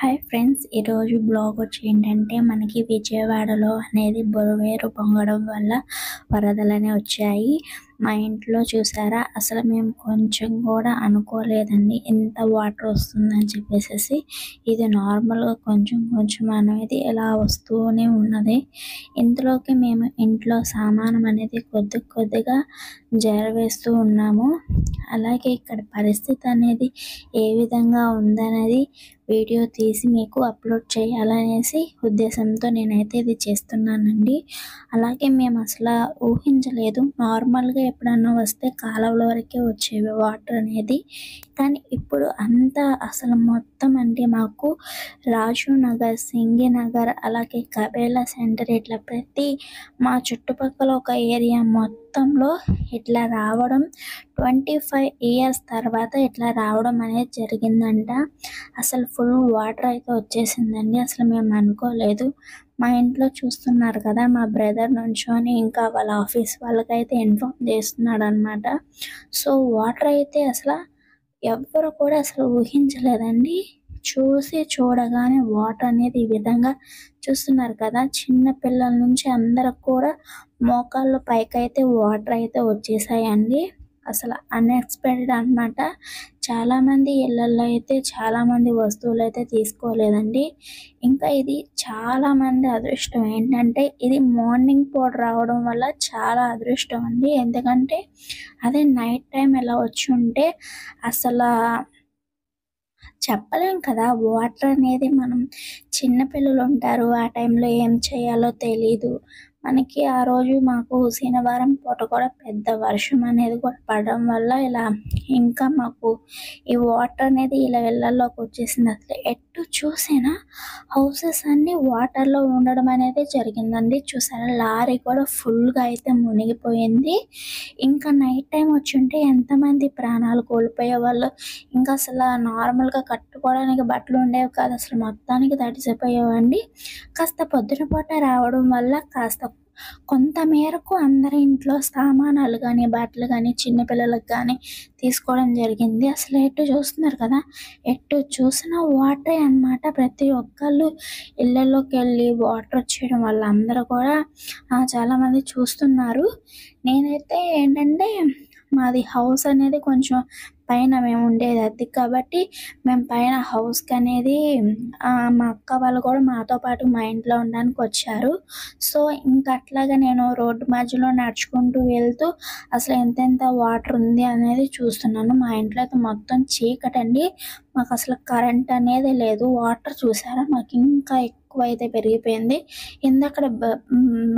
Hi friends, ఈరోజు blog వచ్చి ఏంటంటే మనకి విజయవాడలో అనేది బొరవేరు పొంగడం వల్ల వరదలనే వచ్చాయి. మా ఇంట్లో చూసారా, అసలు మేము కొంచెం కూడా అనుకోలేదండి ఇంత వాటర్ వస్తుందని చెప్పేసి. ఇది నార్మల్గా కొంచెం కొంచెం అనేది ఇలా వస్తూనే ఉన్నది. ఇంతలోకి మేము ఇంట్లో సామానం అనేది కొద్దిగా జారవేస్తూ ఉన్నాము. అలాగే ఇక్కడ పరిస్థితి అనేది ఏ విధంగా ఉందనేది వీడియో తీసి మీకు అప్లోడ్ చేయాలనేసి ఉద్దేశంతో నేనైతే ఇది చేస్తున్నానండి. అలాగే మేము అసలు ఊహించలేదు, నార్మల్గా ఎప్పుడన్నా వస్తే కాలువల వరకే వచ్చేవి వాటర్ అనేది. కానీ ఇప్పుడు అంతా అసలు మొత్తం అంటే మాకు రాజు నగర్, సింగినగర్, అలాగే కబేలా సెంటర్ ఇట్లా ప్రతి మా చుట్టుపక్కల ఒక ఏరియా మొత్తంలో ఇట్లా రావడం 25 years తర్వాత ఇట్లా రావడం అనేది జరిగిందంట. అసలు ఫుల్ వాటర్ అయితే వచ్చేసిందండి. అసలు మేము అనుకోలేదు. మా ఇంట్లో చూస్తున్నారు కదా, మా బ్రదర్ నుంచొని ఇంకా వాళ్ళ ఆఫీస్ వాళ్ళకైతే ఇన్ఫార్మ్ చేస్తున్నాడు అనమాట. సో వాటర్ అయితే అసలు ఎవ్వరు కూడా అసలు ఊహించలేదండి. చూడగానే వాటర్ అనేది ఈ విధంగా చూస్తున్నారు కదా, చిన్న పిల్లల నుంచి అందరికి కూడా మోకాళ్ళ పైకైతే వాటర్ అయితే వచ్చేసాయండి. అసలు అన్ఎక్స్పెక్టెడ్ అనమాట. చాలామంది ఇళ్ళల్లో అయితే చాలామంది వస్తువులు అయితే తీసుకోలేదండి. ఇంకా ఇది చాలామంది అదృష్టం ఏంటంటే ఇది మార్నింగ్ పూట రావడం వల్ల చాలా అదృష్టం అండి. ఎందుకంటే అదే నైట్ టైం ఎలా వచ్చి ఉంటే అసలు చెప్పలేం కదా. వాటర్ అనేది మనం చిన్నపిల్లలు ఉంటారు, ఆ టైంలో ఏం చేయాలో తెలీదు మనకి. ఆ రోజు మాకు శనివారం పూట కూడా పెద్ద వర్షం అనేది కూడా పడడం వల్ల ఇలా ఇంకా మాకు ఈ వాటర్ అనేది ఇలా ఇళ్ళల్లోకి వచ్చేసింది. అసలు ఎటు చూసినా హౌసెస్ అన్నీ వాటర్లో ఉండడం అనేది జరిగిందండి. చూసారా, లారీ కూడా ఫుల్గా అయితే మునిగిపోయింది. ఇంకా నైట్ టైం వచ్చి ఉంటే ఎంతమంది ప్రాణాలు కోల్పోయే వాళ్ళు. ఇంకా అసలు నార్మల్గా కట్టుకోవడానికి బట్టలు ఉండేవి కాదు, అసలు మొత్తానికి తడిసిపోయేవండి. కాస్త పొద్దున పూట రావడం వల్ల కాస్త కొంత మేరకు అందరి ఇంట్లో సామానాలు కానీ బట్టలు కానీ చిన్నపిల్లలకు కానీ తీసుకోవడం జరిగింది. అసలు ఎటు చూస్తున్నారు కదా, ఎటు చూసినా వాటరే అన్నమాట. ప్రతి ఒక్కళ్ళు ఇళ్ళల్లోకి వెళ్ళి వాటర్ వచ్చేయడం వల్ల అందరూ కూడా చాలామంది చూస్తున్నారు. నేనైతే ఏంటంటే మాది హౌస్ అనేది కొంచెం పైన, మేము ఉండేది అద్దెకి కాబట్టి మేము పైన హౌస్కి అనేది మా అక్క వాళ్ళు కూడా మాతో పాటు మా ఇంట్లో ఉండడానికి వచ్చారు. సో ఇంకా అట్లాగా నేను రోడ్డు మధ్యలో నడుచుకుంటూ వెళ్తూ అసలు ఎంతెంత వాటర్ ఉంది అనేది చూస్తున్నాను. మా ఇంట్లో అయితే మొత్తం చీకటండి. మాకు అసలు కరెంట్ అనేది లేదు. వాటర్ చూసారా, మాకు ఇంకా ఎక్కువ అయితే పెరిగిపోయింది. ఇందాక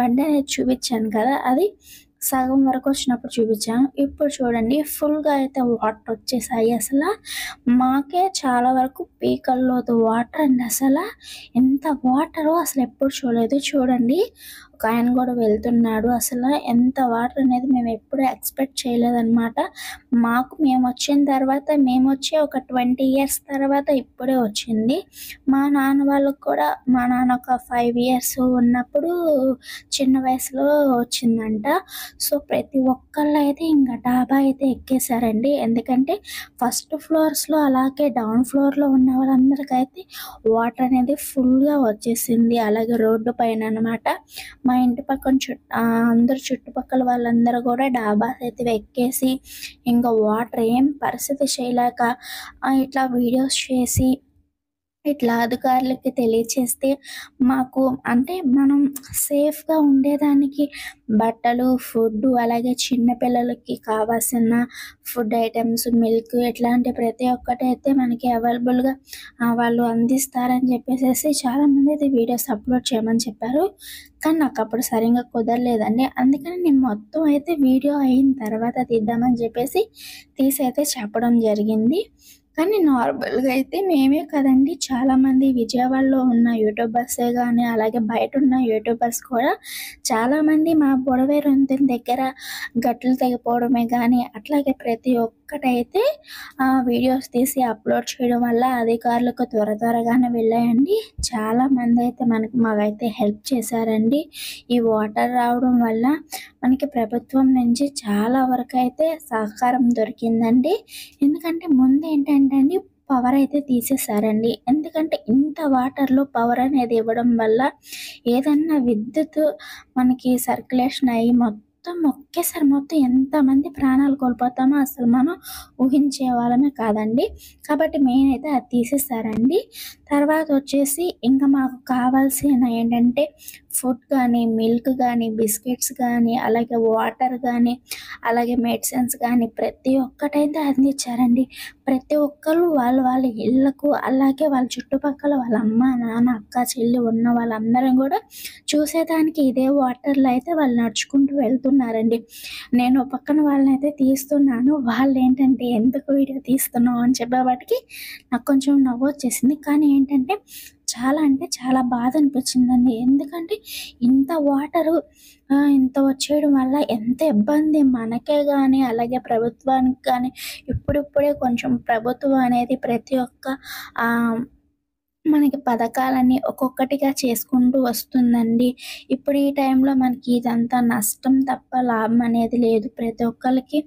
బండి అనేది చూపించాను కదా, అది సగం వరకు వచ్చినప్పుడు చూపించాను. ఇప్పుడు చూడండి ఫుల్గా అయితే వాటర్ వచ్చేసాయి. అసలు మాకే చాలా వరకు పీకల్లోతు వాటర్ అండి. అసలు ఎంత వాటరో అసలు ఎప్పుడు చూడలేదు. చూడండి, ఒక ఆయన కూడా వెళ్తున్నాడు. అసలు ఎంత వాటర్ అనేది మేము ఎప్పుడు ఎక్స్పెక్ట్ చేయలేదన్నమాట. మేము వచ్చిన తర్వాత, మేము వచ్చి ఒక 20 years తర్వాత ఇప్పుడే వచ్చింది. మా నాన్న వాళ్ళకు కూడా, మా నాన్న ఒక 5 years ఉన్నప్పుడు చిన్న వయసులో వచ్చిందంట. సో ప్రతి ఒక్కళ్ళు అయితే ఇంకా డాబా అయితే ఎక్కేసారండి. ఎందుకంటే ఫస్ట్ ఫ్లోర్స్లో అలాగే డౌన్ ఫ్లోర్లో ఉన్న వాళ్ళందరికైతే వాటర్ అనేది ఫుల్గా వచ్చేసింది. అలాగే రోడ్డు పైన అనమాట. మా ఇంటి పక్కన అందరు చుట్టుపక్కల వాళ్ళందరూ కూడా డాబాస్ అయితే ఎక్కేసి ఇంకా వాటర్ ఏం పరిస్థితి చేయలేక ఇట్లా వీడియోస్ చేసి ఇట్లా అధికారులకి తెలియచేస్తే మాకు అంటే మనం సేఫ్గా ఉండేదానికి బట్టలు, ఫుడ్, అలాగే చిన్నపిల్లలకి కావాల్సిన ఫుడ్ ఐటమ్స్, మిల్క్ ఇట్లాంటి ప్రతి ఒక్కటి అయితే మనకి అవైలబుల్గా వాళ్ళు అందిస్తారని చెప్పేసి చాలామంది అయితే వీడియోస్ అప్లోడ్ చేయమని చెప్పారు. కానీ నాకు అప్పుడు సరిగ్గా కుదరలేదండి. అందుకని నేను మొత్తం అయితే వీడియో అయిన తర్వాత తీద్దామని చెప్పేసి తీసి అయితే చెప్పడం జరిగింది. కానీ నార్మల్గా అయితే మేమే కదండి, చాలామంది విజయవాడలో ఉన్న యూట్యూబర్సే కానీ అలాగే బయట ఉన్న యూట్యూబర్స్ కూడా చాలామంది మా బొడవేరు వంతెన దగ్గర గట్లు తెగిపోవడమే కానీ అట్లాగే ప్రతి ఒక్కటైతే వీడియోస్ తీసి అప్లోడ్ చేయడం వల్ల అధికారులకు త్వరగానే వెళ్ళాయండి. చాలామంది అయితే మాకైతే హెల్ప్ చేశారండి. ఈ వాటర్ రావడం వల్ల మనకి ప్రభుత్వం నుంచి చాలా వరకు అయితే సహకారం దొరికిందండి. ఎందుకంటే ముందు ఏంటంటే అండి, పవర్ అయితే తీసేశారండి. ఎందుకంటే ఇంత వాటర్‌లో పవర్ అనేది ఇవ్వడం వల్ల ఏదన్నా విద్యుత్ మనకి సర్క్యులేషన్ అయ్యి ఒకేసారి ఎంతమంది ప్రాణాలు కోల్పోతామో అసలు మనం ఊహించే వాళ్ళమే కాదండి. కాబట్టి మెయిన్ అయితే అది తీసేశారండి. తర్వాత వచ్చేసి ఇంకా మాకు కావాల్సిన ఏంటంటే ఫుడ్ కానీ, మిల్క్ గానీ, బిస్కెట్స్ గానీ, అలాగే వాటర్ గానీ, అలాగే మెడిసిన్స్ గానీ ప్రతి ఒక్కటైతే అందించారండి. ప్రతి ఒక్కళ్ళు వాళ్ళ ఇళ్ళకు, అలాగే వాళ్ళ చుట్టుపక్కల వాళ్ళ అమ్మ, నాన్న, అక్క, చెల్లి ఉన్న వాళ్ళందరం గూడా చూసేదానికి ఇదే వాటర్‌లో అయితే వాళ్ళు నడుచుకుంటూ వెళ్తున్నారండి. నేను ఓ పక్కన వాళ్ళనైతే తీస్తున్నాను. వాళ్ళేంటంటే ఎందుకు వీడియో తీస్తున్నావు అని చెప్పేపాటికి నాకు కొంచెం నవ్వొచ్చేసింది. కానీ ఏంటంటే చాలా అంటే చాలా బాధ అనిపించిందండి. ఎందుకంటే ఇంత వాటరు ఇంత వచ్చేయడం వల్ల ఎంత ఇబ్బంది మనకే గానీ, అలాగే ప్రభుత్వానికి గానీ ఇప్పుడిప్పుడే కొంచెం ప్రభుత్వం అనేది ప్రతి ఒక్క ఆహ్, మనకి పథకాలన్నీ ఒక్కొక్కటిగా చేసుకుంటూ వస్తుందండి. ఇప్పుడు ఈ టైంలో మనకి ఇదంతా నష్టం తప్ప లాభం అనేది లేదు. ప్రతి ఒక్కళ్ళకి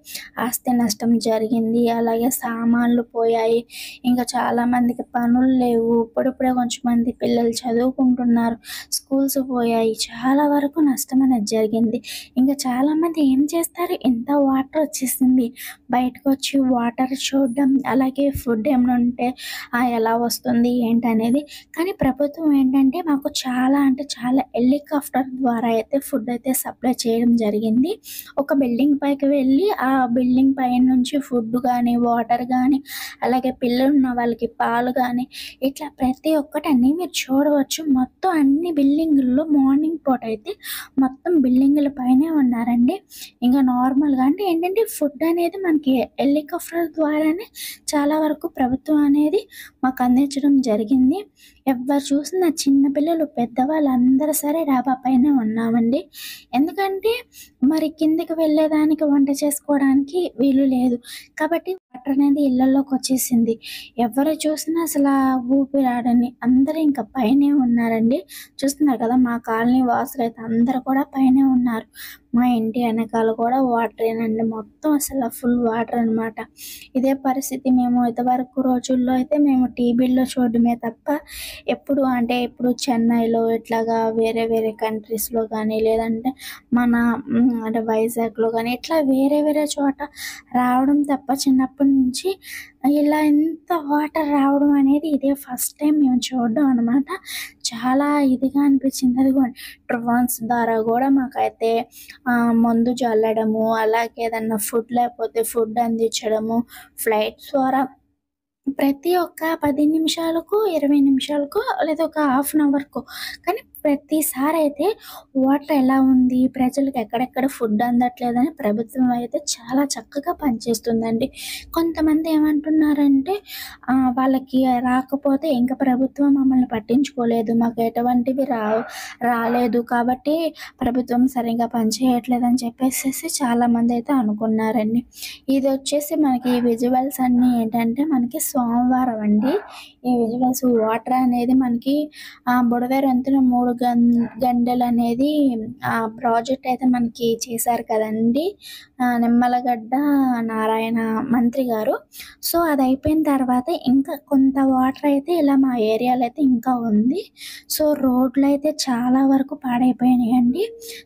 ఆస్తి నష్టం జరిగింది. అలాగే సామాన్లు పోయాయి. ఇంకా చాలామందికి పనులు లేవు. ఇప్పుడిప్పుడే కొంచెం మంది పిల్లలు చదువుకుంటున్నారు. స్కూల్స్ పోయాయి. చాలా వరకు నష్టం అనేది జరిగింది. ఇంకా చాలామంది ఏం చేస్తారు, ఇంత వాటర్ వచ్చేసింది. బయటకొచ్చి వాటర్ చూడడం, అలాగే ఫుడ్ ఏమైనా ఉంటే ఎలా వస్తుంది ఏంటనేది. కానీ ప్రభుత్వం ఏంటంటే మాకు చాలా అంటే చాలా హెలికాప్టర్ ద్వారా అయితే ఫుడ్ అయితే సప్లై చేయడం జరిగింది. ఒక బిల్డింగ్ పైకి వెళ్ళి ఆ బిల్డింగ్ పైనుంచి ఫుడ్ గానీ, వాటర్ గానీ, అలాగే పిల్లలున్న వాళ్ళకి పాలు గానీ, ఇట్లా ప్రతి ఒక్కటండి మీరు చూడవచ్చు. మొత్తం అన్ని బిల్డింగుల్లో మార్నింగ్ పూట అయితే మొత్తం బిల్డింగుల పైనే ఉన్నారండి. ఇంకా నార్మల్‌గా అంటే ఏంటంటే ఫుడ్ అనేది మనకి హెలికాప్టర్ ద్వారానే చాలా వరకు ప్రభుత్వం అనేది మాకు అందించడం జరిగింది. ఎవ్వరు చూసినా చిన్న పిల్లలు, పెద్దవాళ్ళు అందరూ సరే డాబా పైనే ఉన్నామండి. ఎందుకంటే మరి కిందకి వెళ్ళేదానికి వంట చేసుకోవడానికి వీలు లేదు. కాబట్టి వాటర్ అనేది ఇళ్ళల్లోకొచ్చేసింది. ఎవరు చూసినా అసలా ఊపిరాడని అందరూ ఇంకా పైనే ఉన్నారండి. చూస్తున్నారు కదా! మా కాలనీ వాసులైతే అందరూ కూడా పైనే ఉన్నారు. మా ఇంటి ఎనకాల కూడా వాటరేనండి. మొత్తం అసల ఫుల్ వాటర్ అనమాట. ఇదే పరిస్థితి మేము ఇదివరకు రోజుల్లో అయితే మేము టీవీల్లో చూడడమే తప్ప ఇప్పుడు చెన్నైలో ఇట్లాగా వేరే వేరే కంట్రీస్‌లో గానీ, లేదంటే మన అంటే వైజాగ్‌లో గానీ, ఇట్లా వేరే వేరే చోట రావడం తప్ప చిన్నప్పటి నుంచి ఇలా ఇంత వాటర్ రావడం అనేది ఇదే ఫస్ట్ టైం మేము చూడడం అనమాట. చాలా ఇదిగా అనిపించింది. అదిగోండి డ్రోన్స్ ద్వారా గూడా మాకైతే మందు జల్లడము, అలాగే ఏదన్నా ఫుడ్ లేకపోతే ఫుడ్ అందించడము, ఫ్లైట్స్ ద్వారా ప్రతి ఒక్క 10 నిమిషాలకో, 20 నిమిషాలకో లేదా ఒక హాఫ్ అన్ అవర్‌కో కానీ ప్రతిసారయితే వాటర్ ఎలా ఉంది, ప్రజలకి ఎక్కడెక్కడ ఫుడ్ అందట్లేదని ప్రభుత్వం అయితే చాలా చక్కగా పనిచేస్తుందండి. కొంతమంది ఏమంటున్నారంటే వాళ్ళకి రాకపోతే ఇంక ప్రభుత్వం మమ్మల్ని పట్టించుకోలేదు. మాకు ఎటువంటివి రాలేదు కాబట్టి ప్రభుత్వం సరిగ్గా పనిచేయట్లేదని చెప్పేసేసి చాలామందయితే అనుకున్నారండి. ఇదొచ్చేసి మనకి ఈ విజువల్స్ అన్నీ ఏంటంటే మనకి సోమవారం అండి. ఈ విజువల్స్ వాటర్ అనేది మనకి బుడమేరు వంతెన 3 గంటెలనేది ప్రాజెక్ట్ అయితే మనకి చేశారు కదండీ! నిమ్మలగడ్డ నారాయణ మంత్రి గారు. సో, అదయిపోయిన తర్వాత ఇంకా కొంత వాటర్ అయితే ఇలా మా ఏరియాలో అయితే ఇంకా ఉంది. సో, రోడ్లయితే చాలా వరకు పాడైపోయినాయండి.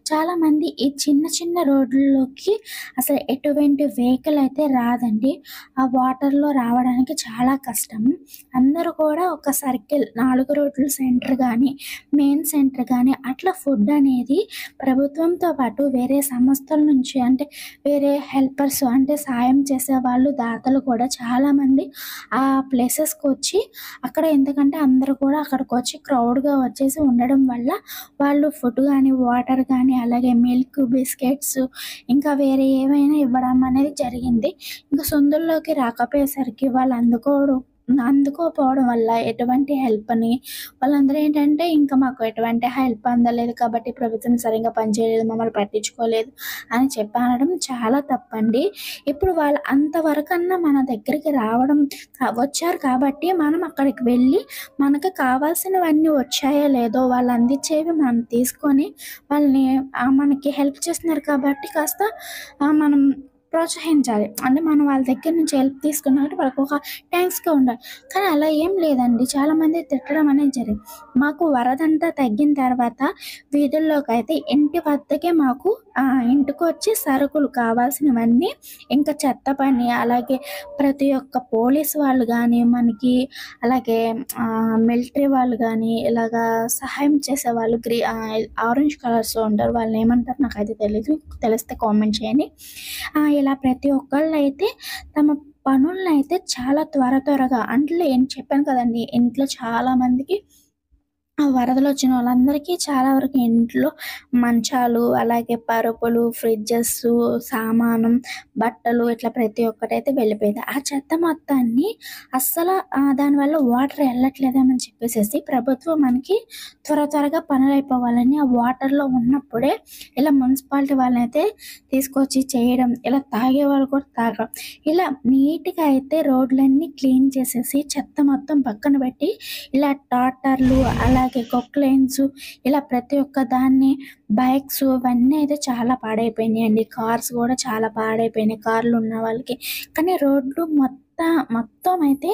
చాలామంది ఈ చిన్న చిన్న రోడ్లలోకి అసలు ఎటువంటి వెహికల్ అయితే రాదండి. ఆ వాటర్‌లో రావడానికి చాలా కష్టం. అందరూ కూడా ఒక సర్కిల్ 4 రోడ్ల సెంటర్ గానీ, మెయిన్ సెంటర్ గానీ అట్లా ఫుడ్ అనేది ప్రభుత్వంతో పాటు వేరే సంస్థల నుంచి అంటే వేరే హెల్పర్స్ అంటే సాయం చేసేవాళ్ళు, దాతలు కూడా చాలామంది ఆ ప్లేసెస్‌కొచ్చి అక్కడ ఎందుకంటే అందరూ కూడా అక్కడికొచ్చి క్రౌడ్‌గా వచ్చేసి ఉండడం వల్ల వాళ్ళు ఫుడ్ గానీ, వాటర్ గానీ, అలాగే మిల్క్, బిస్కెట్స్ ఇంకా వేరే ఏవైనా ఇవ్వడం అనేది జరిగింది. ఇంక సందుల్లోకి రాకపోయేసరికి వాళ్ళు అందుకోపోవడం వల్ల ఎటువంటి హెల్ప్‌ని వాళ్ళందరూ ఏంటంటే ఇంక మాకు ఎటువంటి హెల్ప్ అందలేదు కాబట్టి ప్రభుత్వం సరిగ్గా పనిచేయలేదు, మమ్మల్ని పట్టించుకోలేదు అని చెప్పి అనడం చాలా తప్పండి. ఇప్పుడు వాళ్ళు అంతవరకన్నా మన దగ్గరికి వచ్చారు కాబట్టి మనం అక్కడికి వెళ్ళి మనకు కావాల్సినవన్నీ వచ్చాయో లేదో వాళ్ళు అందించేవి మనం తీసుకొని వాళ్ళని మనకి హెల్ప్ చేస్తున్నారు కాబట్టి కాస్త మనం ప్రోత్సహించాలి. అంటే మనం వాళ్ళ దగ్గర నుంచి హెల్ప్ తీసుకున్నట్టు వాళ్ళకొక థాంక్స్‌గా ఉండాలి. కానీ అలా ఏం లేదండి. చాలామంది తిట్టడం అనేది జరిగింది. మాకు వరదంతా తగ్గిన తర్వాత వీధుల్లోకైతే ఇంటి వద్దకే మాకు ఇంటికొచ్చి సరుకులు కావాల్సినవన్నీ ఇంకా చెత్త పని, అలాగే ప్రతి ఒక్క పోలీస్ వాళ్ళు గానీ, మనకి అలాగే మిలిటరీ వాళ్ళు గానీ, ఇలాగా సహాయం చేసేవాళ్ళు ఆరెంజ్ కలర్స్‌లో ఉంటారు. వాళ్ళనేమంటారో నాకైతే తెలీదు. తెలిస్తే కామెంట్ చేయండి. ఇలా ప్రతి ఒక్కళ్ళైతే తమ పనులనైతే చాలా త్వరగా అంటే నేను చెప్పాను కదండీ! ఇంట్లో చాలా మందికి వరదలొచ్చిన వాళ్ళందరికీ చాలా వరకు ఇంట్లో మంచాలు, అలాగే పరుపులు, ఫ్రిడ్జెసు, సామానం, బట్టలు ఇట్లా ప్రతి ఒక్కటైతే వెళ్ళిపోయింది. ఆ చెత్త మొత్తాన్ని దానివల్ల వాటర్ ఎళ్ళట్లేదేమని చెప్పేసేసి ప్రభుత్వం మనకి త్వరగా పనులయిపోవాలని ఆ వాటర్‌లో ఉన్నప్పుడే ఇలా మున్సిపాలిటీ వాళ్ళనైతే తీసుకొచ్చి చేయడం, ఇలా తాగేవాళ్ళు కూడా తాగడం. ఇలా నీట్‌గా అయితే రోడ్లన్నీ క్లీన్ చేసేసి చెత్త మొత్తం పక్కన పెట్టి ఇలా టాటర్లు, అలాగే కొక్లెయిన్స్ ఇలా ప్రతి ఒక్క దాన్ని బైక్స్ ఇవన్నీ అయితే చాలా పాడైపోయినాయండి. కార్స్ గూడా చాలా పాడైపోయినాయి కార్లున్న వాళ్ళకి. కానీ రోడ్లు మొత్తం అయితే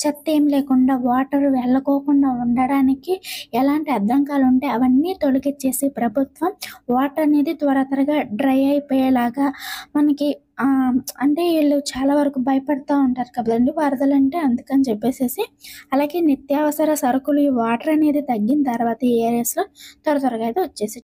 చెత్త ఏం లేకుండా వాటర్ వెళ్ళకోకుండా ఉండడానికి ఎలాంటి అద్దంకాలుంటే అవన్నీ తొలగిచ్చేసి ప్రభుత్వం వాటర్ అనేది త్వరగా డ్రై అయిపోయేలాగా మనకి అంటే ఈళ్ళు చాలా వరకు భయపడతా ఉంటారు కదండీ వరదలంటే. అందుకని చెప్పేసేసి అలాగే నిత్యావసర సరుకులు ఈ వాటర్ అనేది తగ్గిన తర్వాత ఈ ఏరియాస్‌లో త్వరగా అయితే వచ్చేసాయి.